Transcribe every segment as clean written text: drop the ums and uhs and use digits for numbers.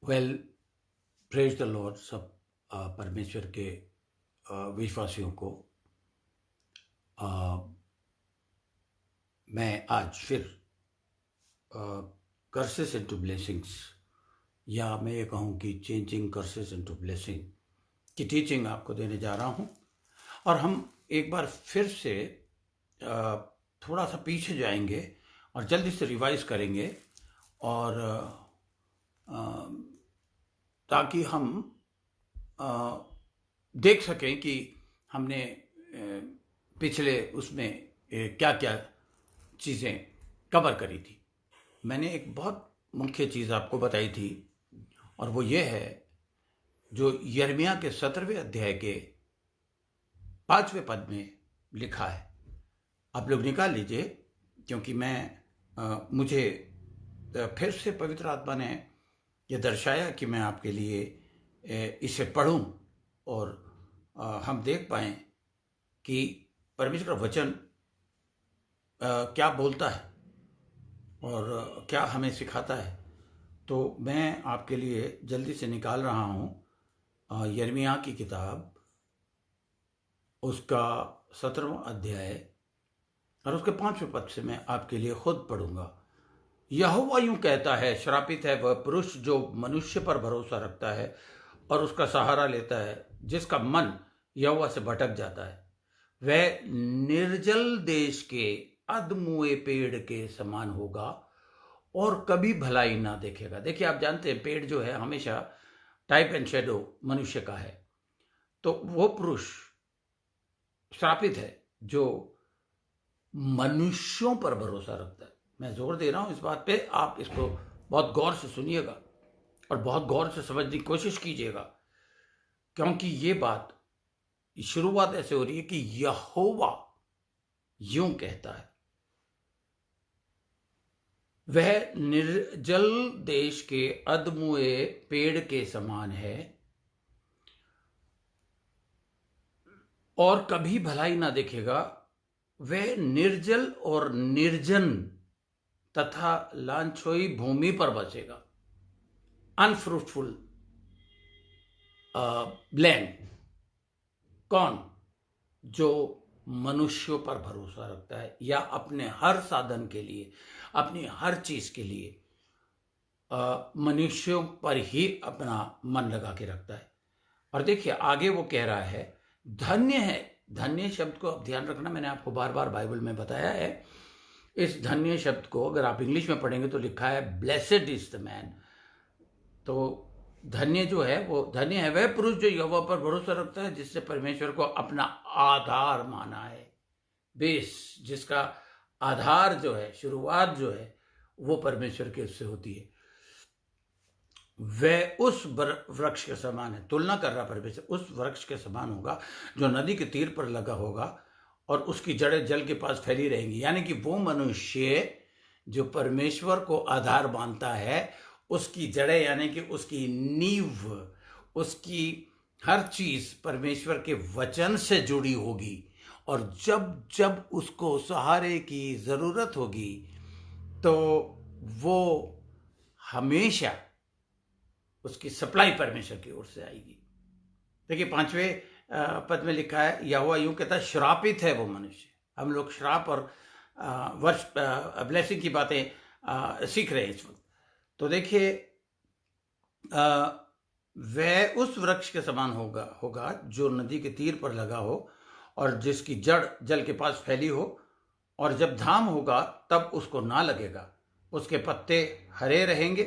Well, praise the Lord सब परमेश्वर के विश्वासियों को मैं आज फिर कर्सेस इनटू ब्लेसिंग्स, या मैं ये कहूँ कि चेंजिंग कर्सेस इनटू ब्लेसिंग की टीचिंग आपको देने जा रहा हूँ। और हम एक बार फिर से थोड़ा सा पीछे जाएंगे और जल्दी से रिवाइज करेंगे, और ताकि हम देख सकें कि हमने पिछले उसमें क्या क्या चीज़ें कवर करी थी। मैंने एक बहुत मुख्य चीज़ आपको बताई थी, और वो ये है जो यिर्मयाह के 17वें अध्याय के 5वें पद में लिखा है। आप लोग निकाल लीजिए, क्योंकि मुझे फिर से पवित्र आत्मा ने यह दर्शाया कि मैं आपके लिए इसे पढ़ूं और हम देख पाएं कि परमेश्वर का वचन क्या बोलता है और क्या हमें सिखाता है। तो मैं आपके लिए जल्दी से निकाल रहा हूं यिर्मयाह की किताब, उसका 17वां अध्याय और उसके 5वें पद से मैं आपके लिए खुद पढ़ूंगा। यहोवा यूं कहता है, श्रापित है वह पुरुष जो मनुष्य पर भरोसा रखता है और उसका सहारा लेता है, जिसका मन यहोवा से भटक जाता है। वह निर्जल देश के अधमुए पेड़ के समान होगा और कभी भलाई ना देखेगा। देखिए, आप जानते हैं पेड़ जो है हमेशा टाइप एंड शेडो मनुष्य का है। तो वो पुरुष श्रापित है जो मनुष्यों पर भरोसा रखता है। मैं जोर दे रहा हूं इस बात पे, आप इसको बहुत गौर से सुनिएगा और बहुत गौर से समझने की कोशिश कीजिएगा, क्योंकि ये बात शुरुआत ऐसे हो रही है कि यहोवा यूं कहता है, वह निर्जल देश के अधमुए पेड़ के समान है और कभी भलाई ना देखेगा। वह निर्जल और निर्जन तथा लांछोई भूमि पर बसेगा, अनफ्रूटफुल लैंड। कौन? जो मनुष्यों पर भरोसा रखता है या अपने हर साधन के लिए, अपनी हर चीज के लिए मनुष्यों पर ही अपना मन लगा के रखता है। और देखिए आगे वो कह रहा है, धन्य है। धन्य शब्द को अब ध्यान रखना, मैंने आपको बार बार बाइबल में बताया है। इस धन्य शब्द को अगर आप इंग्लिश में पढ़ेंगे तो लिखा है ब्लेसेड इज द मैन। तो धन्य जो है वो धन्य है वह पुरुष जो यहोवा पर भरोसा रखता है, जिससे परमेश्वर को अपना आधार माना है। बेस, जिसका आधार जो है, शुरुआत जो है वो परमेश्वर के उससे होती है। वह उस वृक्ष के समान है, तुलना कर रहा परमेश्वर, उस वृक्ष के समान होगा जो नदी के तीर पर लगा होगा और उसकी जड़ें जल के पास फैली रहेंगी। यानी कि वो मनुष्य जो परमेश्वर को आधार मानता है, उसकी जड़ें यानी कि उसकी नींव, उसकी हर चीज परमेश्वर के वचन से जुड़ी होगी। और जब जब उसको सहारे की जरूरत होगी तो वो हमेशा उसकी सप्लाई परमेश्वर की ओर से आएगी। देखिए 5वें पद में लिखा है, यहोवा यूं कहता है, श्रापित है वो मनुष्य। हम लोग श्राप और वर्ष ब्लेसिंग की बातें सीख रहे हैं इस वक्त। तो देखिए वह उस वृक्ष के समान होगा जो नदी के तीर पर लगा हो और जिसकी जड़ जल के पास फैली हो, और जब धाम होगा तब उसको ना लगेगा। उसके पत्ते हरे रहेंगे,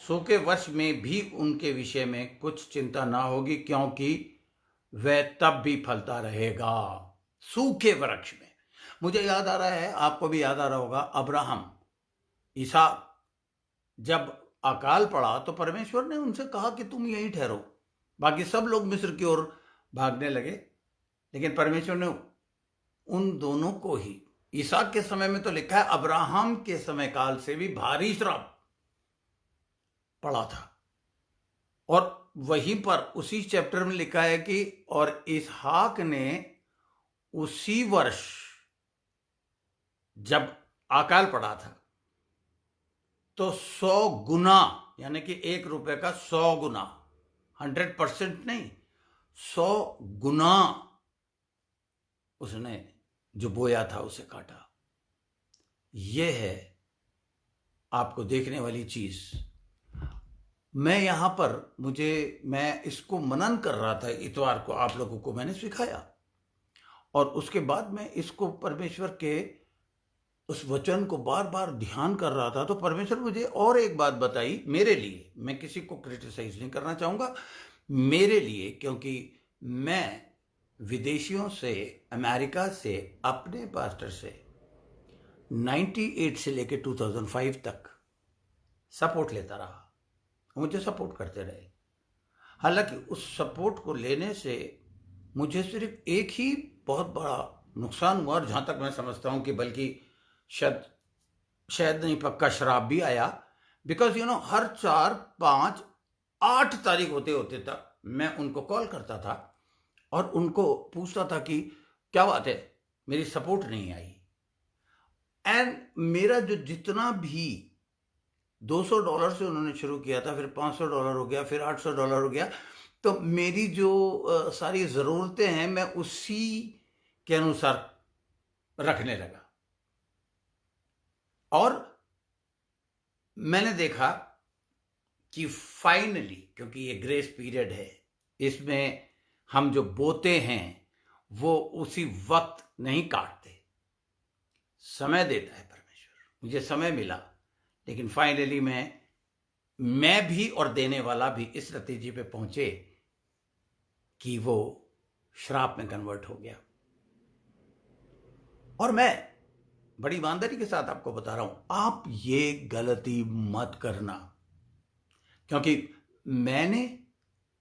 सूखे वर्ष में भी उनके विषय में कुछ चिंता ना होगी, क्योंकि वह तब भी फलता रहेगा। सूखे वृक्ष में मुझे याद आ रहा है, आपको भी याद आ रहा होगा, अब्राहम, इसहाक, जब अकाल पड़ा तो परमेश्वर ने उनसे कहा कि तुम यहीं ठहरो। बाकी सब लोग मिस्र की ओर भागने लगे, लेकिन परमेश्वर ने उन दोनों को ही, इसहाक के समय में तो लिखा है अब्राहम के समय काल से भी भारी श्राप पड़ा था। और वहीं पर उसी चैप्टर में लिखा है कि और इसहाक ने उसी वर्ष जब अकाल पड़ा था तो 100 गुना यानी कि 1 रुपए का 100 गुना, 100% नहीं, 100 गुना उसने जो बोया था उसे काटा। यह है आपको देखने वाली चीज। मैं यहां पर मैं इसको मनन कर रहा था इतवार को, आप लोगों को मैंने सिखाया, और उसके बाद मैं इसको परमेश्वर के उस वचन को बार बार ध्यान कर रहा था। तो परमेश्वर मुझे और एक बात बताई मेरे लिए, मैं किसी को क्रिटिसाइज नहीं करना चाहूंगा, मेरे लिए, क्योंकि मैं विदेशियों से, अमेरिका से, अपने पास्टर से 98 से लेकर 2005 तक सपोर्ट लेता रहा, मुझे सपोर्ट करते रहे। हालांकि उस सपोर्ट को लेने से मुझे सिर्फ एक ही बहुत बड़ा नुकसान हुआ, और जहां तक मैं समझता हूं कि बल्कि शायद नहीं, पक्का श्राप भी आया। बिकॉज हर 4, 5, 8 तारीख होते होते तक मैं उनको कॉल करता था और उनको पूछता था कि क्या बात है, मेरी सपोर्ट नहीं आई। एंड मेरा जो जितना भी $200 से उन्होंने शुरू किया था, फिर $500 हो गया, फिर $800 हो गया, तो मेरी जो सारी ज़रूरतें हैं मैं उसी के अनुसार रखने लगा। और मैंने देखा कि फाइनली, क्योंकि ये ग्रेस पीरियड है, इसमें हम जो बोते हैं वो उसी वक्त नहीं काटते, समय देता है परमेश्वर। मुझे समय मिला, लेकिन फाइनली मैं भी और देने वाला भी इस नतीजे पे पहुंचे कि वो श्राप में कन्वर्ट हो गया। और मैं बड़ी ईमानदारी के साथ आपको बता रहा हूं, आप ये गलती मत करना, क्योंकि मैंने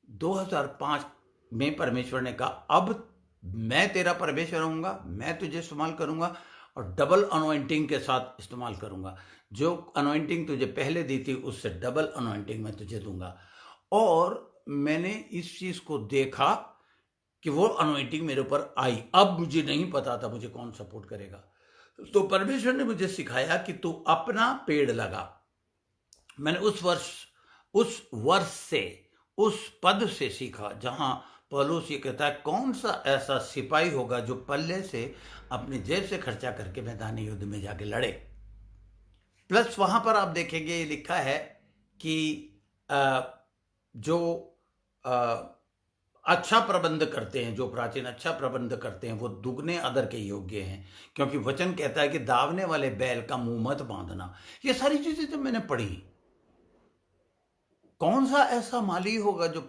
2005 में परमेश्वर ने कहा अब मैं तेरा परमेश्वर होऊंगा, मैं तुझे इस्तेमाल करूंगा और डबल अनॉइंटिंग के साथ इस्तेमाल करूंगा। जो अनॉइंटिंग तुझे पहले दी थी उससे डबल अनॉइंटिंग मैं तुझे दूंगा। और मैंने इस चीज को देखा कि वो अनॉइंटिंग मेरे ऊपर आई। अब मुझे नहीं पता था मुझे कौन सपोर्ट करेगा, तो परमेश्वर ने मुझे सिखाया कि तू अपना पेड़ लगा। मैंने उस वर्ष से, उस पद से सीखा जहां पौलुस ये कहता है, कौन सा ऐसा सिपाही होगा जो पल्ले से अपने जेब से खर्चा करके मैदानी युद्ध में जाके लड़े। प्लस वहां पर आप देखेंगे ये लिखा है कि जो अच्छा प्रबंध करते हैं, जो प्राचीन अच्छा प्रबंध करते हैं, वो दुगने आदर के योग्य हैं, क्योंकि वचन कहता है कि दावने वाले बैल का मुंह मत बांधना। ये सारी चीजें जब मैंने पढ़ी, कौन सा ऐसा माली होगा जो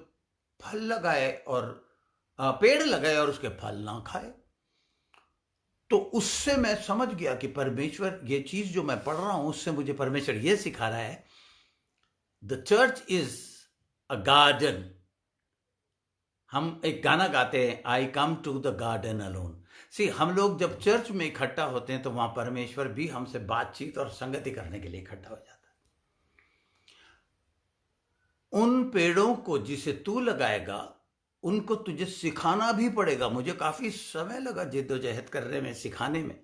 फल लगाए और पेड़ लगाए और उसके फल ना खाए। तो उससे मैं समझ गया कि परमेश्वर, ये चीज जो मैं पढ़ रहा हूं उससे मुझे परमेश्वर ये सिखा रहा है, the church is a garden. हम एक गाना गाते हैं, I come to the garden alone. See, हम लोग जब चर्च में इकट्ठा होते हैं तो वहां परमेश्वर भी हमसे बातचीत और संगति करने के लिए इकट्ठा हो जाता है। उन पेड़ों को जिसे तू लगाएगा उनको तुझे सिखाना भी पड़ेगा। मुझे काफी समय लगा जिद्दोजहद करने में, सिखाने में,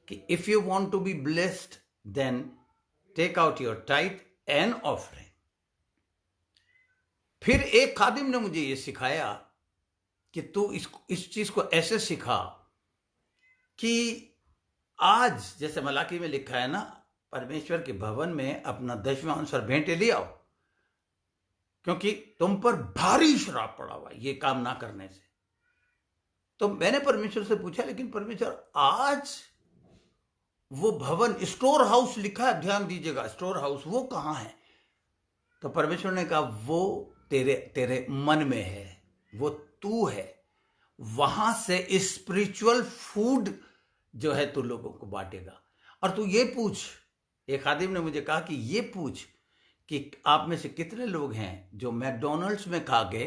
कि if you want to be blessed then take out your tithe and offering. फिर एक खादिम ने मुझे ये सिखाया कि तू इस चीज को ऐसे सिखा कि आज जैसे मलाकी में लिखा है ना, परमेश्वर के भवन में अपना 10वां अंश भेंटे ले आओ, क्योंकि तुम पर भारी श्राप पड़ा हुआ ये काम ना करने से। तो मैंने परमेश्वर से पूछा, लेकिन परमेश्वर आज वो भवन, स्टोर हाउस लिखा है, ध्यान दीजिएगा, स्टोर हाउस वो कहां है? तो परमेश्वर ने कहा वो तेरे मन में है, वो तू है, वहां से स्पिरिचुअल फूड जो है तू लोगों को बांटेगा। और तू ये पूछ, एक आदमी ने मुझे कहा कि ये पूछ कि आप में से कितने लोग हैं जो मैकडोनल्ड्स में खा के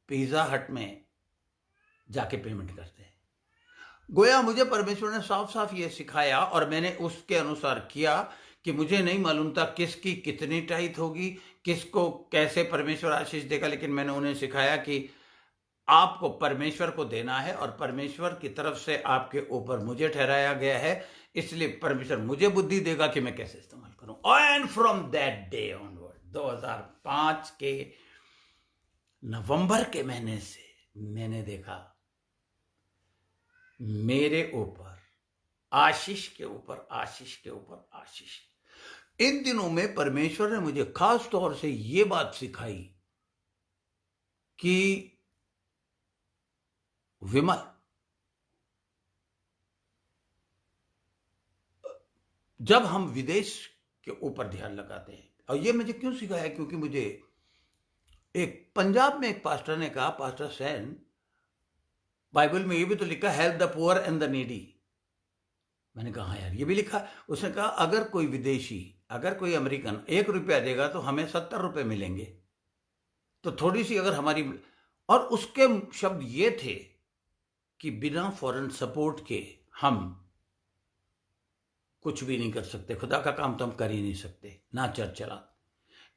पिज्जा हट में जाके पेमेंट करते हैं। गोया मुझे परमेश्वर ने साफ साफ ये सिखाया और मैंने उसके अनुसार किया कि मुझे नहीं मालूम था किसकी कितनी टाइट होगी, किसको कैसे परमेश्वर आशीष देगा, लेकिन मैंने उन्हें सिखाया कि आपको परमेश्वर को देना है और परमेश्वर की तरफ से आपके ऊपर मुझे ठहराया गया है, इसलिए परमेश्वर मुझे बुद्धि देगा कि मैं कैसे इस्तेमाल करूं। And from that day onward, 2005 के नवंबर के महीने से मैंने देखा मेरे ऊपर आशीष के ऊपर आशीष के ऊपर आशीष। इन दिनों में परमेश्वर ने मुझे खास तौर से ये बात सिखाई कि विमल, जब हम विदेश के ऊपर ध्यान लगाते हैं, और ये मुझे क्यों सिखाया, क्योंकि मुझे एक पंजाब में एक पास्टर ने कहा, पास्टर सैन, बाइबल में ये भी तो लिखा help the poor and the needy. मैंने कहा हाँ यार, ये भी लिखा। उसने कहा अगर कोई विदेशी, अगर कोई अमेरिकन 1 रुपया देगा तो हमें 70 रुपये मिलेंगे। तो थोड़ी सी अगर हमारी, और उसके शब्द ये थे कि बिना फॉरेन सपोर्ट के हम कुछ भी नहीं कर सकते, खुदा का काम तो हम कर ही नहीं सकते, ना चर्च चला।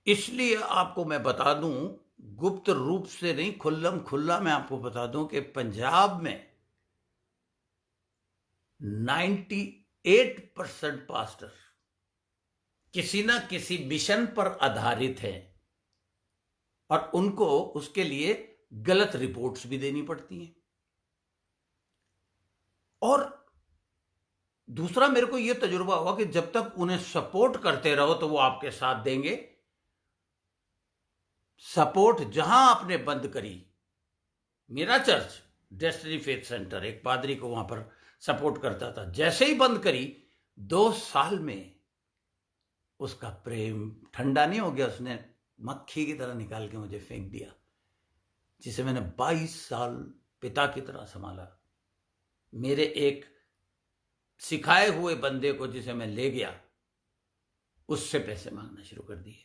इसलिए आपको मैं बता दूं, गुप्त रूप से नहीं, खुल्लम खुल्ला मैं आपको बता दूं कि पंजाब में 98% पास्टर किसी ना किसी मिशन पर आधारित हैं, और उनको उसके लिए गलत रिपोर्ट्स भी देनी पड़ती हैं। और दूसरा, मेरे को यह तजुर्बा हुआ कि जब तक उन्हें सपोर्ट करते रहो तो वो आपके साथ देंगे। सपोर्ट जहां आपने बंद करी, मेरा चर्च डेस्टिनी फेथ सेंटर एक पादरी को वहां पर सपोर्ट करता था, जैसे ही बंद करी 2 साल में उसका प्रेम ठंडा नहीं हो गया, उसने मक्खी की तरह निकाल के मुझे फेंक दिया, जिसे मैंने 22 साल पिता की तरह संभाला। मेरे एक सिखाए हुए बंदे को जिसे मैं ले गया, उससे पैसे मांगना शुरू कर दिए।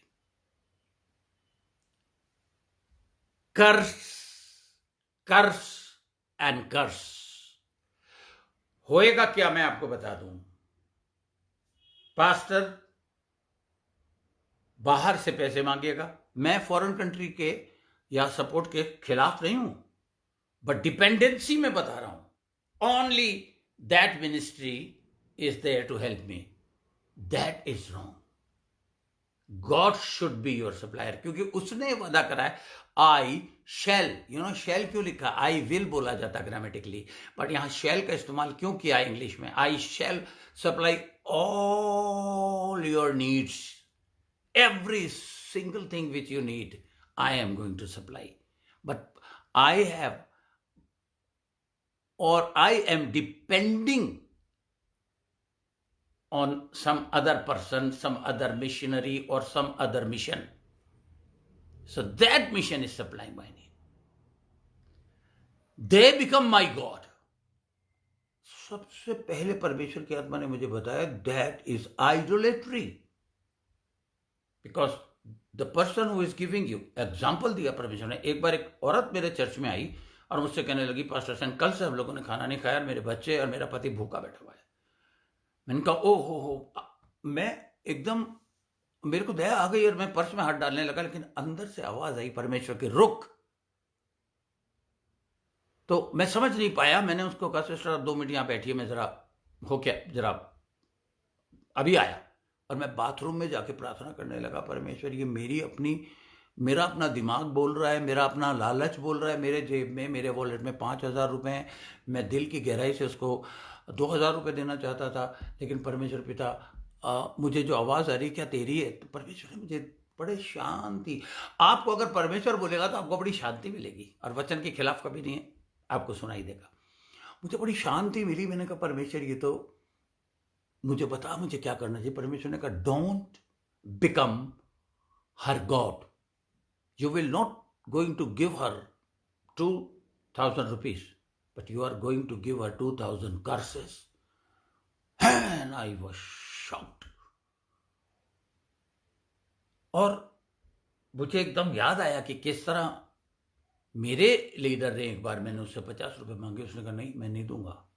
कर्स, कर्स एंड कर्स। होएगा क्या, मैं आपको बता दूं। पास्टर बाहर से पैसे मांगेगा। मैं फॉरेन कंट्री के या सपोर्ट के खिलाफ नहीं हूं, बट डिपेंडेंसी में बता रहा हूं। Only that ministry is there to help me, that is wrong. God should be your supplier, क्योंकि उसने वादा करा है, आई शैल, शैल क्यों लिखा, आई विल बोला जाता ग्रामेटिकली, बट यहां शैल का इस्तेमाल क्यों किया इंग्लिश में। I shall supply all your needs, every single thing which you need, I am going to supply. But I have, or I am depending on some other person, some other missionary, or some other mission. So that mission is supplying my need. They become my God. सबसे पहले परमेश्वर की आत्मा ने मुझे बताया, that is idolatry. Because the person who is giving you, example दिया परमेश्वर ने। एक बार एक औरत मेरे चर्च में आई और मुझसे कहने लगी, पास्टर सैन, कल से हम लोगों ने खाना नहीं खाया, मेरे बच्चे और मेरा पति भूखा बैठा हुआ है। मैंने कहा ओ हो। मैं एकदम, मेरे को दया आ गई और मैं पर्स में हाथ डालने लगा, लेकिन अंदर से आवाज आई परमेश्वर की, रुक। तो मैं समझ नहीं पाया। मैंने उसको कहा, सिस्टर आप 2 मिनट यहां बैठिए, मैं जरा जरा अभी आया। और मैं बाथरूम में जाके प्रार्थना करने लगा, परमेश्वर ये मेरा अपना दिमाग बोल रहा है, मेरा अपना लालच बोल रहा है। मेरे जेब में, मेरे वॉलेट में 5,000 रुपए हैं। मैं दिल की गहराई से उसको 2,000 रुपये देना चाहता था, लेकिन परमेश्वर पिता, मुझे जो आवाज़ आ रही क्या तेरी है? तो परमेश्वर ने मुझे बड़े शांति, आपको अगर परमेश्वर बोलेगा तो आपको बड़ी शांति मिलेगी, और वचन के खिलाफ कभी नहीं आपको सुनाई देगा। मुझे बड़ी शांति मिली। मैंने कहा परमेश्वर ये तो मुझे बता, मुझे क्या करना चाहिए। परमेश्वर ने कहा, don't become her god, you will not going to give her 2,000 rupees, but you are going to give her 2,000 curses. And I was shocked. और मुझे एकदम याद आया कि किस तरह मेरे लीडर ने, एक बार मैंने उससे 50 रुपये मांगे, उसने कहा नहीं मैं नहीं दूंगा,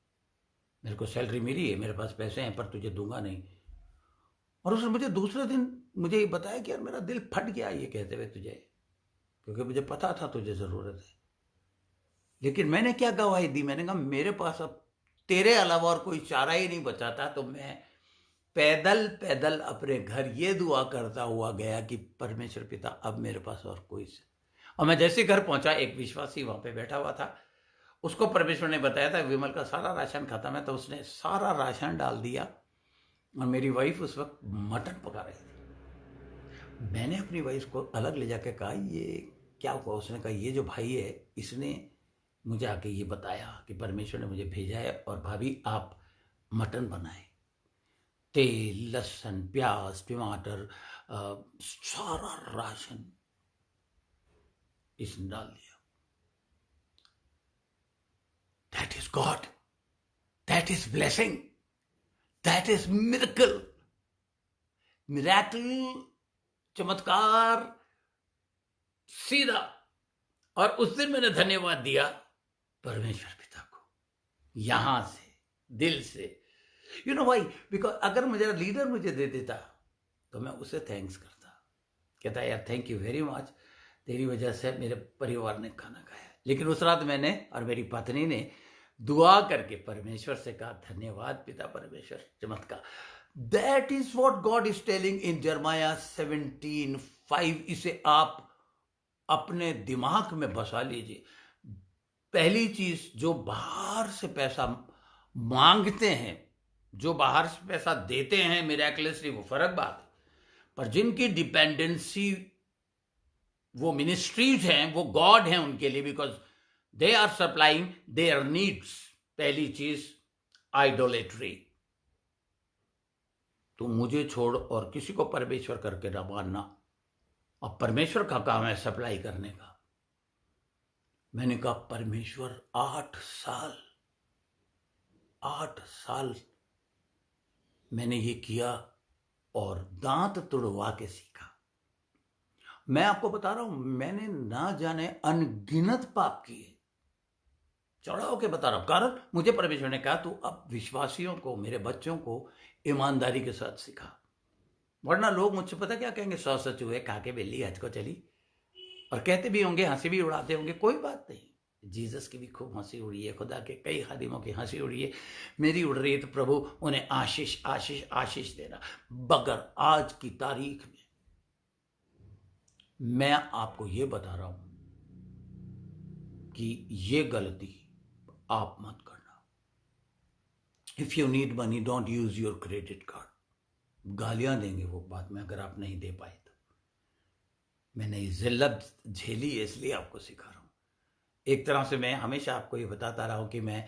मेरे को सैलरी मिली है, मेरे पास पैसे हैं, पर तुझे दूंगा नहीं। और उसने मुझे दूसरे दिन मुझे ये बताया कि यार मेरा दिल फट गया ये कहते हुए तुझे, क्योंकि मुझे पता था तुझे ज़रूरत है। लेकिन मैंने क्या गवाही दी? मैंने कहा मेरे पास अब तेरे अलावा और कोई चारा ही नहीं बचा था, तो मैं पैदल पैदल अपने घर ये दुआ करता हुआ गया कि परमेश्वर पिता अब मेरे पास और कोई से। और मैं जैसे घर पहुंचा, एक विश्वासी वहां पे बैठा हुआ था, उसको परमेश्वर ने बताया था विमल का सारा राशन खत्म है, तो उसने सारा राशन डाल दिया। और मेरी वाइफ उस वक्त मटन पका रही थी। मैंने अपनी वाइफ को अलग ले जाकर कहा ये क्या हुआ। उसने कहा ये जो भाई है इसने मुझे आके ये बताया कि परमेश्वर ने मुझे भेजा है और भाभी आप मटन बनाए। तेल, लहसुन, प्याज, टमाटर, सारा राशन इसने डाल दिया। That is God, that is blessing, that is miracle. Miracle, चमत्कार, सीधा। और उस दिन मैंने धन्यवाद दिया परमेश्वर पिता को, यहां से, दिल से। You know why? बिकॉज अगर मेरा लीडर मुझे दे देता तो मैं उसे थैंक्स करता, कहता यार थैंक यू वेरी मच, तेरी वजह से मेरे परिवार ने खाना खाया। लेकिन उस रात मैंने और मेरी पत्नी ने दुआ करके परमेश्वर से कहा धन्यवाद पिता परमेश्वर, चमत्कार। That is what God is telling in Jeremiah 17:5। इसे आप अपने दिमाग में बसा लीजिए। पहली चीज, जो बाहर से पैसा मांगते हैं, जो बाहर से पैसा देते हैं मिरेकलसली, वो फर्क बात है। पर जिनकी डिपेंडेंसी वो मिनिस्ट्रीज हैं, वो गॉड हैं उनके लिए, because they are supplying their needs. पहली चीज आइडोलेट्री। तो मुझे छोड़ और किसी को परमेश्वर करके ना मानना, और परमेश्वर का काम है सप्लाई करने का। मैंने कहा परमेश्वर 8 साल मैंने ये किया और दांत तुड़वा के सीखा। मैं आपको बता रहा हूं, मैंने ना जाने अनगिनत पाप किए, चढ़ा होके बता रहा हूं। कारण मुझे परमेश्वर ने कहा तू अब विश्वासियों को, मेरे बच्चों को ईमानदारी के साथ सिखा, वरना लोग मुझसे पता क्या कहेंगे, 100 सच हुए खा के बेली हज को चली। और कहते भी होंगे, हंसी भी उड़ाते होंगे, कोई बात नहीं। जीसस की भी खूब हंसी उड़ी है, खुदा के कई खादिमों की हंसी उड़ी है, मेरी उड़ रही है, तो प्रभु उन्हें आशीष आशीष आशीष देना। मगर आज की तारीख में मैं आपको ये बता रहा हूं कि ये गलती आप मत करना। If you need money don't use your credit card. गालियां देंगे वो बाद में अगर आप नहीं दे पाए तो। मैंने ये जिल्लत झेली है, इसलिए आपको सिखा रहा हूं। एक तरह से मैं हमेशा आपको ये बताता रहा हूं कि मैं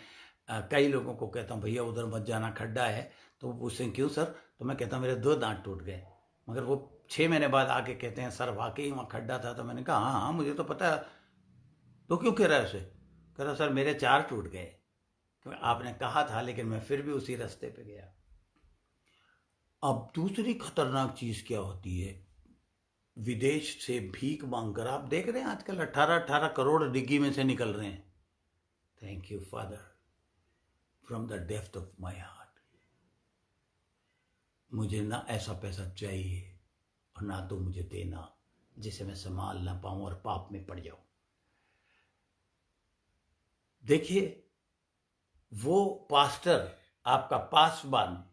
कई लोगों को कहता हूं भैया उधर मत जाना, खड्डा है। तो वो पूछते हैं क्यों सर? तो मैं कहता हूं मेरे 2 दांत टूट गए। मगर वो 6 महीने बाद आके कहते हैं सर वाकई वहाँ खड्डा था। तो मैंने कहा हाँ हाँ मुझे तो पता है। तो क्यों कह रहा है उसे? कह रहा सर मेरे 4 टूट गए, क्योंकि आपने कहा था, लेकिन मैं फिर भी उसी रास्ते पे गया। अब दूसरी खतरनाक चीज क्या होती है, विदेश से भीख मांगकर, आप देख रहे हैं आजकल 18-18 करोड़ डिग्गी में से निकल रहे हैं। Thank you father from the depth of my heart. मुझे ना ऐसा पैसा चाहिए और ना तो मुझे देना जिसे मैं संभाल ना पाऊं और पाप में पड़ जाऊं। देखिए वो पास्टर, आपका पासवान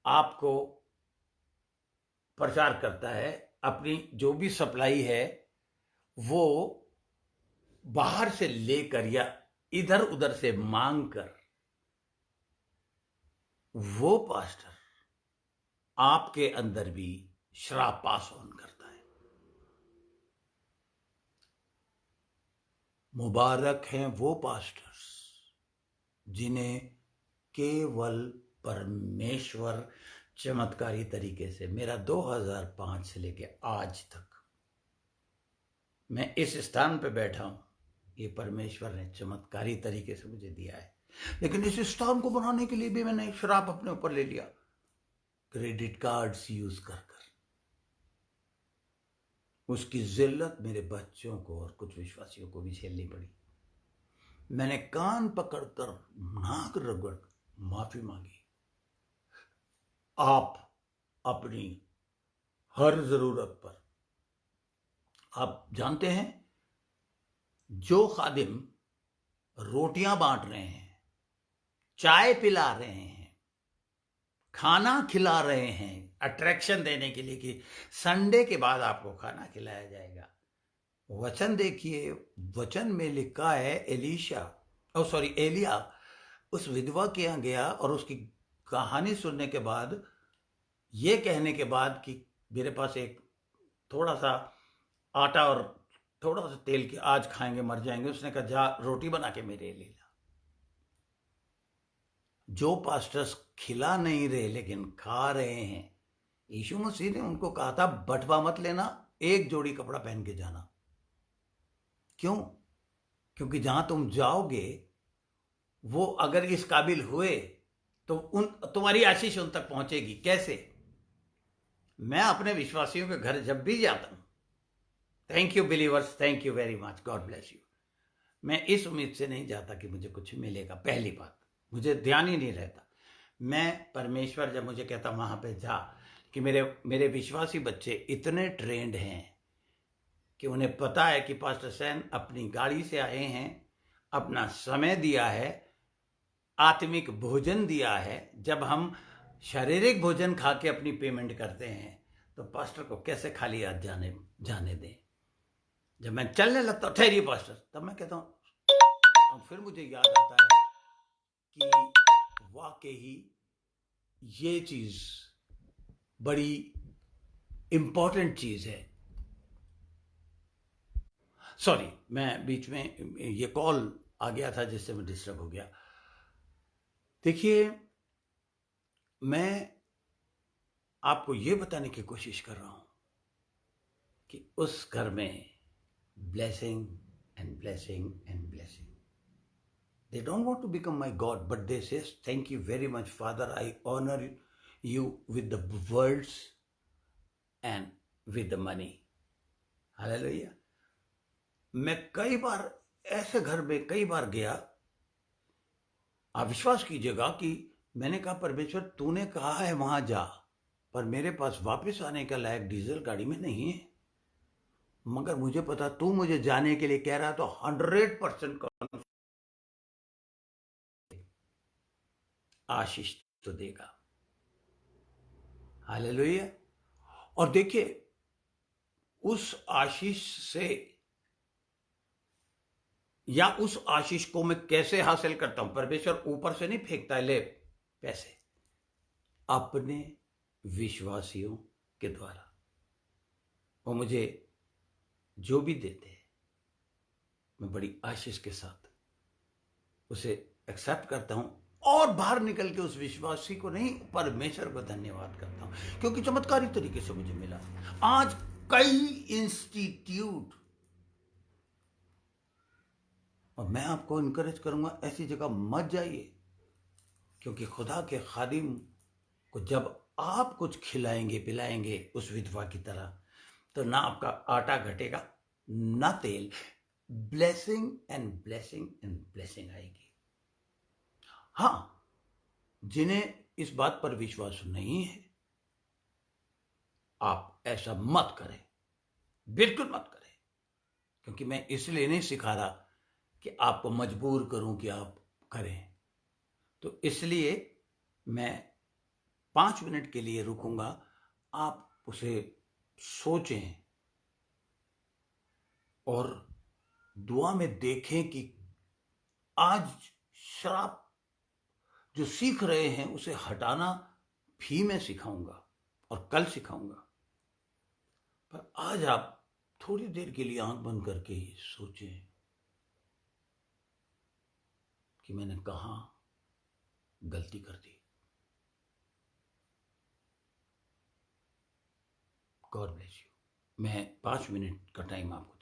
आपको प्रचार करता है, अपनी जो भी सप्लाई है वो बाहर से लेकर या इधर उधर से मांग कर, वो पास्टर आपके अंदर भी श्राप पास ऑन करता है। मुबारक हैं वो पास्टर्स जिन्हें केवल परमेश्वर चमत्कारी तरीके से, मेरा 2005 से लेके आज तक मैं इस स्थान पे बैठा हूं, ये परमेश्वर ने चमत्कारी तरीके से मुझे दिया है। लेकिन इस स्थान को बनाने के लिए भी मैंने श्राप अपने ऊपर ले लिया, क्रेडिट कार्ड्स यूज कर कर। उसकी जिल्लत मेरे बच्चों को और कुछ विश्वासियों को भी झेलनी पड़ी। मैंने कान पकड़कर नाक रगड़ माफी मांगी। आप अपनी हर जरूरत पर, आप जानते हैं जो खादिम रोटियां बांट रहे हैं, चाय पिला रहे हैं, खाना खिला रहे हैं अट्रैक्शन देने के लिए कि संडे के बाद आपको खाना खिलाया जाएगा। वचन देखिए, वचन में लिखा है एलिया उस विधवा के यहाँ गया और उसकी कहानी सुनने के बाद, ये कहने के बाद कि मेरे पास एक थोड़ा सा आटा और थोड़ा सा तेल की, आज खाएंगे मर जाएंगे, उसने कहा जा रोटी बना के मेरे लिए ला। जो पास्टर्स खिला नहीं रहे लेकिन खा रहे हैं, यीशु मसीह ने उनको कहा था बटवा मत लेना, एक जोड़ी कपड़ा पहन के जाना। क्यों? क्योंकि जहां तुम जाओगे वो अगर इस काबिल हुए तो तुम्हारी आशीष उन तक पहुंचेगी। कैसे? मैं अपने विश्वासियों के घर जब भी जाता हूं, thank you believers, thank you very much, God bless you, मैं इस उम्मीद से नहीं जाता कि मुझे कुछ मिलेगा। पहली बात, मुझे ध्यान ही नहीं रहता। मैं परमेश्वर जब मुझे कहता वहां पे जा, कि मेरे विश्वासी बच्चे इतने ट्रेंड हैं कि उन्हें पता है कि पास्टर सैन अपनी गाड़ी से आए हैं, अपना समय दिया है, आत्मिक भोजन दिया है। जब हम शारीरिक भोजन खा के अपनी पेमेंट करते हैं तो पास्टर को कैसे खाली हाथ जाने दें। जब मैं चलने लगता हूँ, ठहरिए पास्टर, तब मैं कहता हूँ, फिर मुझे याद आता है कि वाकई ये चीज बड़ी इंपॉर्टेंट चीज है। सॉरी, मैं बीच में ये कॉल आ गया था जिससे मैं डिस्टर्ब हो गया। देखिए, मैं आपको ये बताने की कोशिश कर रहा हूं कि उस घर में blessing and blessing and blessing. They don't want to become my God, but they say, thank you very much, Father. I honor you with the words and with the money. Hallelujah. मैं कई बार ऐसे घर में कई बार गया, आप विश्वास कीजिएगा कि मैंने कहा परमेश्वर तूने कहा है वहां जा, पर मेरे पास वापस आने का लायक डीजल गाड़ी में नहीं है, मगर मुझे पता तू मुझे जाने के लिए कह रहा, तो 100% आशीष तो देगा। हालेलुया। और देखिए, उस आशीष से या उस आशीष को मैं कैसे हासिल करता हूं? परमेश्वर ऊपर से नहीं फेंकता है ले पैसे, अपने विश्वासियों के द्वारा वो मुझे जो भी देते हैं, मैं बड़ी आशीष के साथ उसे एक्सेप्ट करता हूं और बाहर निकल के उस विश्वासी को नहीं, परमेश्वर को धन्यवाद करता हूं, क्योंकि चमत्कारी तरीके से मुझे मिला। आज कई इंस्टीट्यूट, और मैं आपको इनकरेज करूंगा ऐसी जगह मत जाइए, क्योंकि खुदा के खादिम को जब आप कुछ खिलाएंगे पिलाएंगे उस विधवा की तरह, तो ना आपका आटा घटेगा ना तेल, blessing and blessing and blessing आएगी। हां, जिन्हें इस बात पर विश्वास नहीं है, आप ऐसा मत करें, बिल्कुल मत करें, क्योंकि मैं इसलिए नहीं सिखा रहा कि आपको मजबूर करूं कि आप करें। तो इसलिए मैं 5 मिनट के लिए रुकूंगा, आप उसे सोचें और दुआ में देखें कि आज श्राप जो सीख रहे हैं उसे हटाना भी मैं सिखाऊंगा और कल सिखाऊंगा, पर आज आप थोड़ी देर के लिए आंख बंद करके ही सोचें कि मैंने कहां गलती कर दी। God bless you. मैं 5 मिनट का टाइम आपको